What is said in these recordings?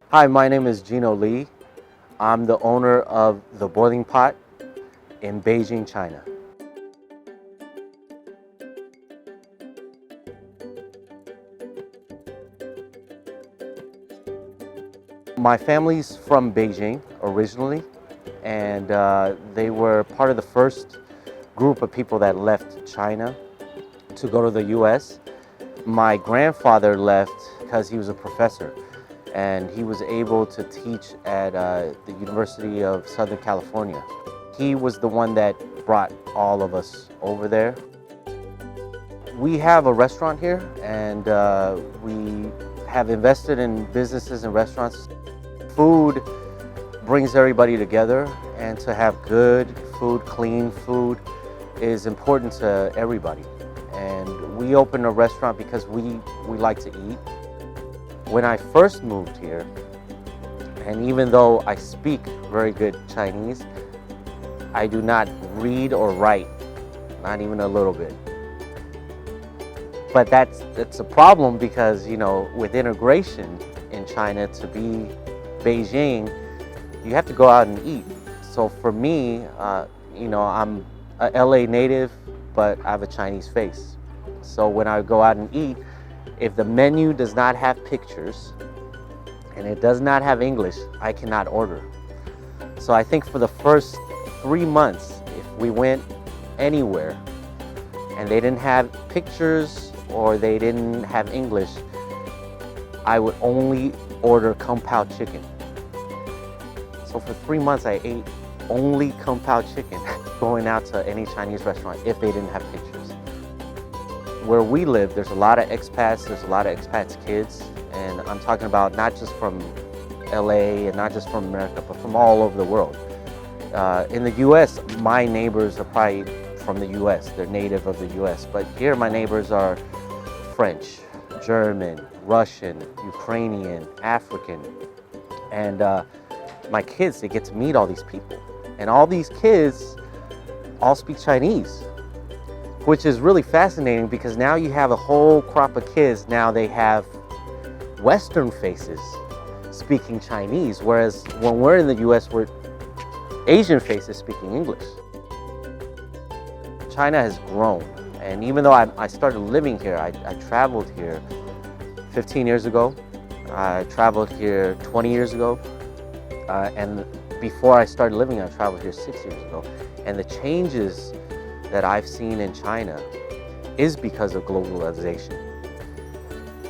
Hi, my name is Geno Lee. I'm the owner of The Boiling Pot in Beijing, China. My family's from Beijing originally, and they were part of the first group of people that left China to go to the US. My grandfather left because he was a professor, and he was able to teach at the University of Southern California. He was the one that brought all of us over there. We have a restaurant here, and we have invested in businesses and restaurants. Food brings everybody together, and to have good food, clean food, is important to everybody. And we opened a restaurant because we like to eat. When I first moved here, and even though I speak very good Chinese, I do not read or write, not even a little bit. But that's a problem because, with integration in China, to be Beijing, you have to go out and eat. So for me, I'm a LA native, but I have a Chinese face. So when I go out and eat, if the menu does not have pictures and it does not have English, I cannot order. So I think for the first 3 months, if we went anywhere and they didn't have pictures or they didn't have English, I would only order Kung Pao chicken. So for 3 months, I ate only Kung Pao chicken going out to any Chinese restaurant if they didn't have pictures. Where we live, there's a lot of expats, there's a lot of expats kids, and I'm talking about not just from LA and not just from America, but from all over the world. In the US, my neighbors are probably from the US, they're native of the US, but here my neighbors are French, German, Russian, Ukrainian, African, and my kids, they get to meet all these people. And all these kids all speak Chinese, which is really fascinating because now you have a whole crop of kids, now they have Western faces speaking Chinese, whereas when we're in the US, we're Asian faces speaking English. China has grown, and even though I started living here, I traveled here 15 years ago, I traveled here 20 years ago, and before I started living, I traveled here 6 years ago. And the changes that I've seen in China is because of globalization.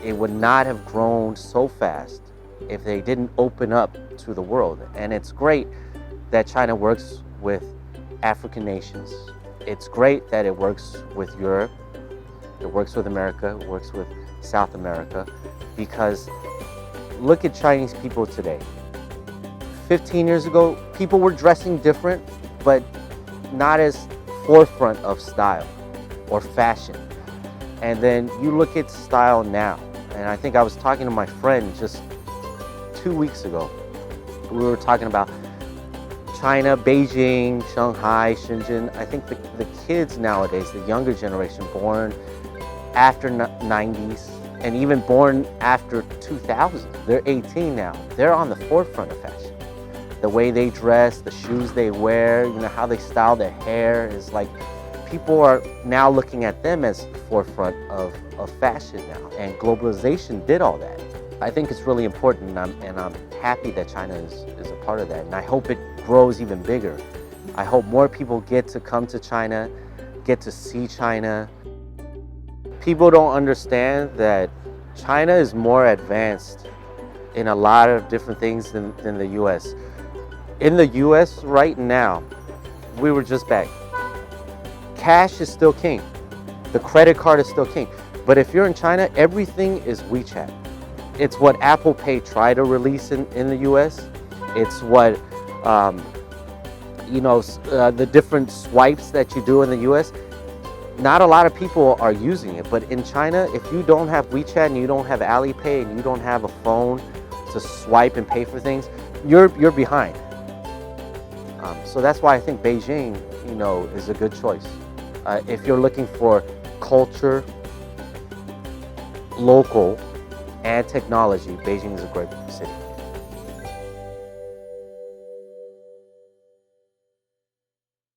It would not have grown so fast if they didn't open up to the world. And it's great that China works with African nations. It's great that it works with Europe, it works with America, it works with South America, because look at Chinese people today. 15 years ago, people were dressing different, but not as forefront of style or fashion. And then you look at style now, and I think I was talking to my friend just 2 weeks ago. We were talking about China, Beijing, Shanghai, Shenzhen. I think the kids nowadays, the younger generation born after 90s and even born after 2000, they're 18 now. They're on the forefront of fashion. The way they dress, the shoes they wear, how they style their hair is like people are now looking at them as the forefront of fashion now. And globalization did all that. I think it's really important, and I'm happy that China is a part of that. And I hope it grows even bigger. I hope more people get to come to China, get to see China. People don't understand that China is more advanced in a lot of different things than the US. In the US right now, we were just back. Cash is still king. The credit card is still king. But if you're in China, everything is WeChat. It's what Apple Pay tried to release in the US. It's what, the different swipes that you do in the US. Not a lot of people are using it, but in China, if you don't have WeChat and you don't have Alipay and you don't have a phone to swipe and pay for things, you're behind. So that's why I think Beijing, is a good choice. If you're looking for culture, local, and technology, Beijing is a great city.